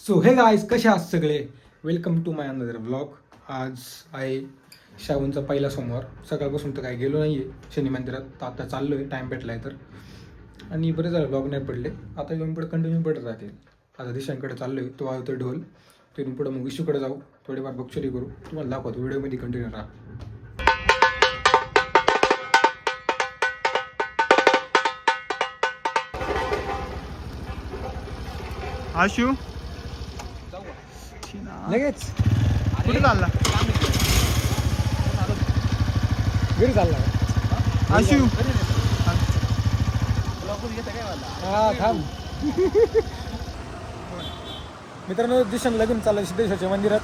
So हे guys कसे आहात सगळे. Welcome to my another vlog. आज आहे श्रावणचा पहिला सोमवार. सकाळपासून तर काय गेलो नाही आहे शनी मंदिरात. तर आता चाललो आहे, टाईम भेटला आहे तर. आणि बरेच झालं ब्लॉग नाही पडले. आता येऊन पुढे कंटिन्यू पडत राहते. आता दिशांकडे चाललो आहे, तो वाजतो ढोल. तिथून पुढे मग विशूकडे जाऊ, थोडीफार बक्षरी करू. तुम्हाला दाखवतो व्हिडिओमध्ये, कंटिन्यू राहा. आशू लगेच कुठे चालला? घरी चालला आशू हा थांब. मित्रांनो, दिशा लगून चाललं सिद्धेश्वरच्या मंदिरात.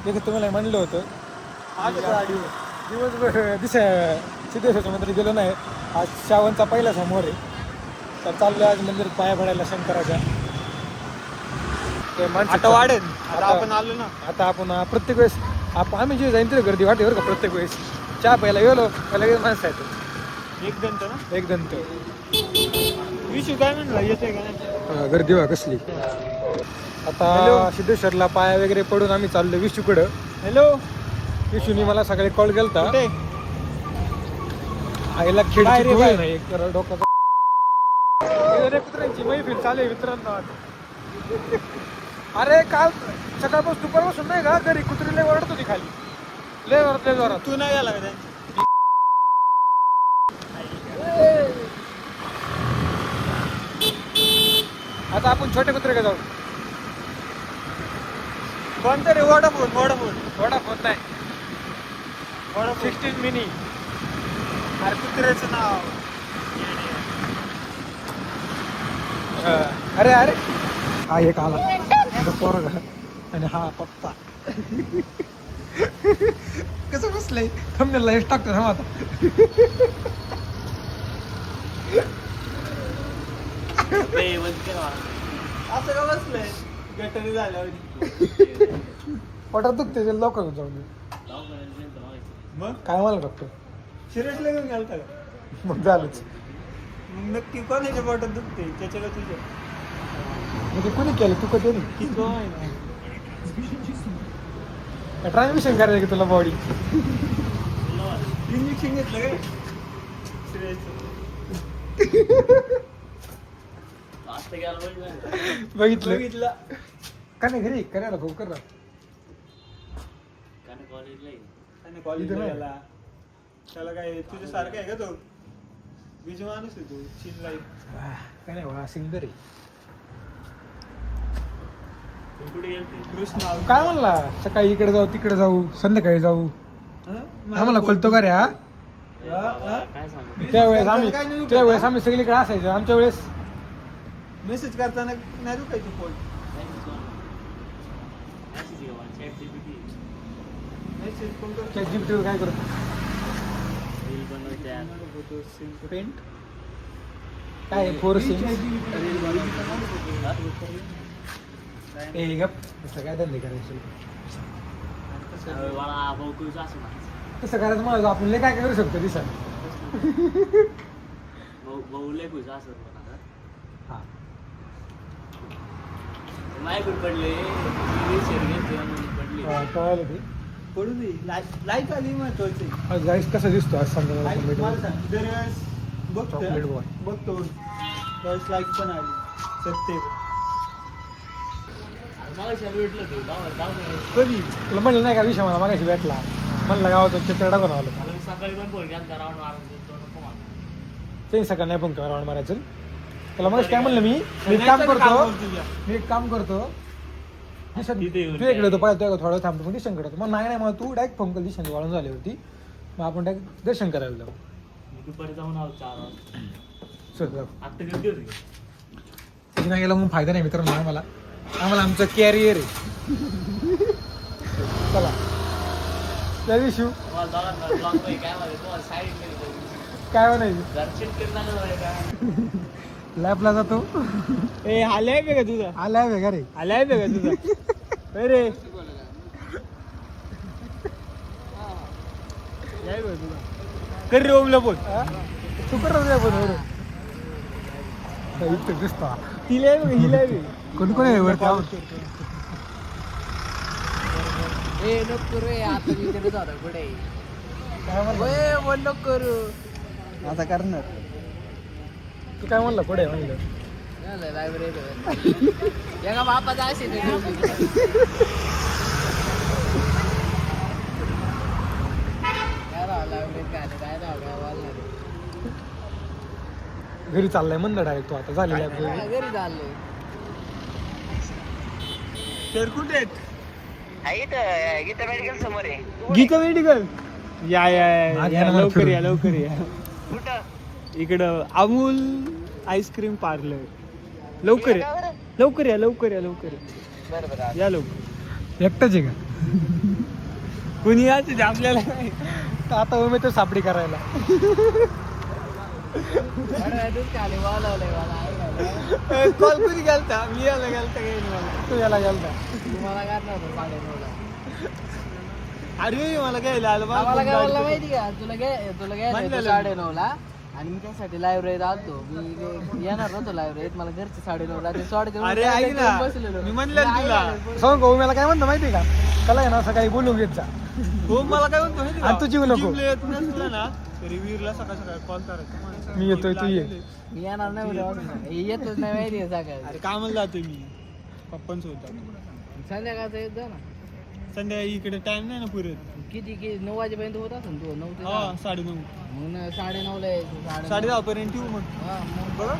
तिथे तुम्हाला म्हणलं होतं दिवसभर दिशा सिद्धेश्वरच्या मंदिरात गेलो नाही. आज श्रावणचा पहिला सोमवार आहे, तर चाललो आज मंदिरात पाया पडायला शंकराच्या. आता वाढेल. आता आपण आलो ना. आता आपण प्रत्येक वेळेस आम्ही जे जाईन तिथे गर्दी वाटते बरं का. प्रत्येक वेळेस चहा प्यायला गेलो का लगेच माणसं येतो. एक दंत ना, एक दंत. विशू काय म्हणला, येते का नाही? गर्दी व्हा कसली. आता सिद्धेश्वरला पाया वगैरे पडून आम्ही चाललो विशूकडं. हॅलो. विशूनी मला सकाळी कॉल केलता. कुठे? आईला काय खेळ रे बाय? नाही तर डोक्याचा. कुत्र्यांची मैफिल चालू आहे मित्रांनो. अरे काल सकाळपासून दुपारपासून नाही का घरी कुत्री लय ओरडत होती खाली. लय ओरडत, लय जोरात. तू नाही गेला का त्यांची? आता आपण छोटे कुत्रे जाऊ. कोणतं रे? वडाफोन. वडाफोन फोन नाही, 16 मिनी. अरे कुत्र्याचं नाव. अरे अरे हा एक आला पोरगा आणि हा पप्पा. कसं बसलंय थंबनेलला हेच टाकतो ना आता. असं का बसलंय गटारी झाल्यावर? पोटात दुखते ते लवकर जाऊन दे. मग काय मला टाकतो सिरियसली घेऊन गेलता का? मग झालंच. मग नक्की कोणाच्या पोटात दुखते, त्याच्या का तुझ्या? म्हणजे कोणी केलं तू कधी किती आहे ना? ट्रान्समिशन करायचं की तुला बॉडी. इंजेक्शन घेतलं काय? सिरियस बघितलं बघितलं का नाही घरी करायला भाऊ कर ना. आणि कॉलेजला इथं नाही. गेला. त्याला काय तुझ्यासारखं आहे का तो? बीज माणूस आहे तू. चीन लाईफ. काय नाही वा सिंगर आहे. कृष्ण काय म्हणला सकाळी इकडे जाऊ तिकडे जाऊ संध्याकाळी जाऊ. आम्हाला कळतो का रे हा. त्यावेळेस आम्ही सगळीकडे असायचो. आमच्या वेळेस मेसेज करताना नाही दुखायचं फोन. मेसेज फोन करतो. ChatGPT वर काय करतो पेंट काय 4 सिम. ए गप तसं काय धंदे करायचे. तसं करायचं मला आपण लय काय करू शकतो दिसा. हा कळालं ते. पडू दे. लाईट आली महत्वाची. आज गाईस कसा दिसतो आज समजा मला सांग, दरवेळेस चॉकलेट बघतो बॉय. बघतो त्यावेळेस लाईट पण आली. सत्य कधी तुला म्हणलं नाही का विषय मला मागाशी भेटला. म्हणलं गावात चित्र टाकून आलो. ते सकाळी नाही पण राऊंड मारायचं. त्याला मग काय म्हणलं मी एक काम करतो तू इकडे तो पाहिजे थोडं थांबतो मग दर्शन करतो. मग नाही मग तू डायरेक्ट फोन कर दिशा वाळून झाली होती. मग आपण डायरेक्ट दर्शन करायला जाऊ. चल जाऊ. तिथे नाही गेला मग फायदा नाही मित्रांनो. आम्हाला आमचं कॅरियर आहे. चला त्या दिवशी काय म्हणायचं लॅबला जातो. ए आलाय बे का तुझा? आलाय वेगा रे. आलाय बे का तुझा? अरे कर रे ओमला फोन. तू करत पण इथं दिसता हिलाय बे. कोण कोण आहे वरती आहोत? ए नको रे आता मी करत होता पुढे काय म्हणला? ओए बोल नको करू आता करणार तू काय म्हणला पुढे म्हणलं लायब्ररी एका बापाचा असेल घरी चाललाय म्हणलं डायरेक्ट तू आता झालेला आहे. घरी चाललोय तर कुठे आहेत? गीता मेडिकल समोर आहे गीता मेडिकल या या मागे या, या ना, लवकर फिरून. या लवकर या कुठं इकडं अमूल आईस्क्रीम पार्लर लवकर या लवकर या लवकर या लवकर या. बरं बरं या लवकर एकटाच आहे का? कुणी यायचं ते आपल्याला नाही. तर आता उमेद तर सापडी करायला. खाली बोलावलंय मला कॉल कुणी गेलता मी यायला गेलता काही नाही मला. तू याला गेलता. तुम्हाला करणार होतं 9:30ला अरे मला घ्यायला आलं बा. आम्हाला काय बोलला माहिती का तुला घ्यायला म्हणलेलं. 9:30ला आणि मी त्यासाठी लायब्ररीत आलतो मी येणार नव्हतो लायब्ररीत मला घरचे 9:30ला ते सोडते अरे ऐक ना मी म्हणलं तुला सांग का उमेला काय म्हणतो माहिती का? त्याला आहे ना असं काही बोलून घेत जा. हो मला काय म्हणतो माहिती का? आणि तू जीव नको. जिमला येत नसलं ना तरी वीरला सकाळ सकाळ कॉल करायचा मी येतोय, तू ये. मी येणार नाही उद्या येतच नाही माहिती आहे सकाळी अरे कामाला जातोय मी पप्पांसोबत संध्याकाळचं येत जा ना संध्याकाळी इकडे टाइम नाही ना पुरत किती 9 वाजेपर्यंत होत असेल तू 9 ते हा 10. 9:30 मग 9:30ला यायचं 10:30 पर्यंत येऊ मग हा, मग बघ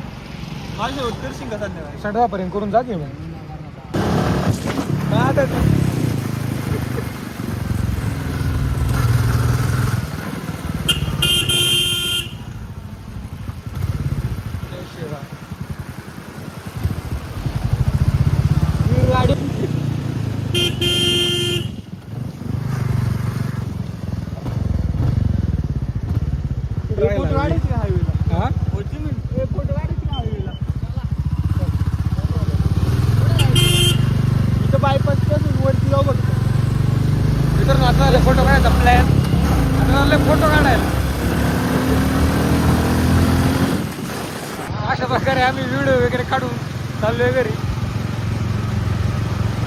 माझ्यासोबत करशील का संध्याकाळी 10:30 पर्यंत करून जा की मग. मी नाही करणार. काय आता ते? हा? इथं बायपास पासून वरती जाऊ बघतो मित्रांनो आता झाले फोटो काढायचा प्लॅन. आता झाले फोटो काढायला. अशा प्रकारे आम्ही व्हिडिओ वगैरे काढून चाललोय घरी.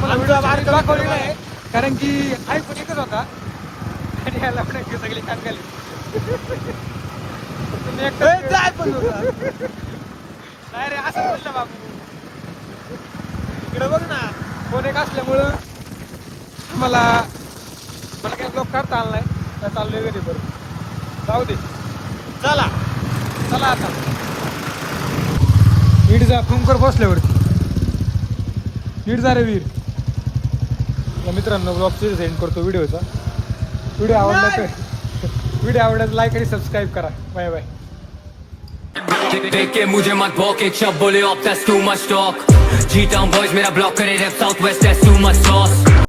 मला व्हिडिओ भारी दाखवलेला आहे कारण की आयफोन एकच होता आणि याला पण एक सगळी कान घाली. तुम्ही एकटं- जाय पण होता. नाही रे असं बोललं बाबू. इकडे बघ ना फोन एक असल्यामुळं मला काही ब्लॉग काढता आला नाही. तर चाललोय घरी बरं जाऊ दे. चला चला आता नीट जा फोनकर बसल्यावरती नीट जा रे वीर. या मित्रांनो ब्लॉगचे सेंड करतो व्हिडिओचा. व्हिडिओ आवडला तर लाईक आणि सबस्क्राईब करा. Bye bye. देख के मुझे मत भौके जब बोले off that's too much talk जीटा हूँ बॉयज मेरा ब्लॉक करे rap south west that's too much sauce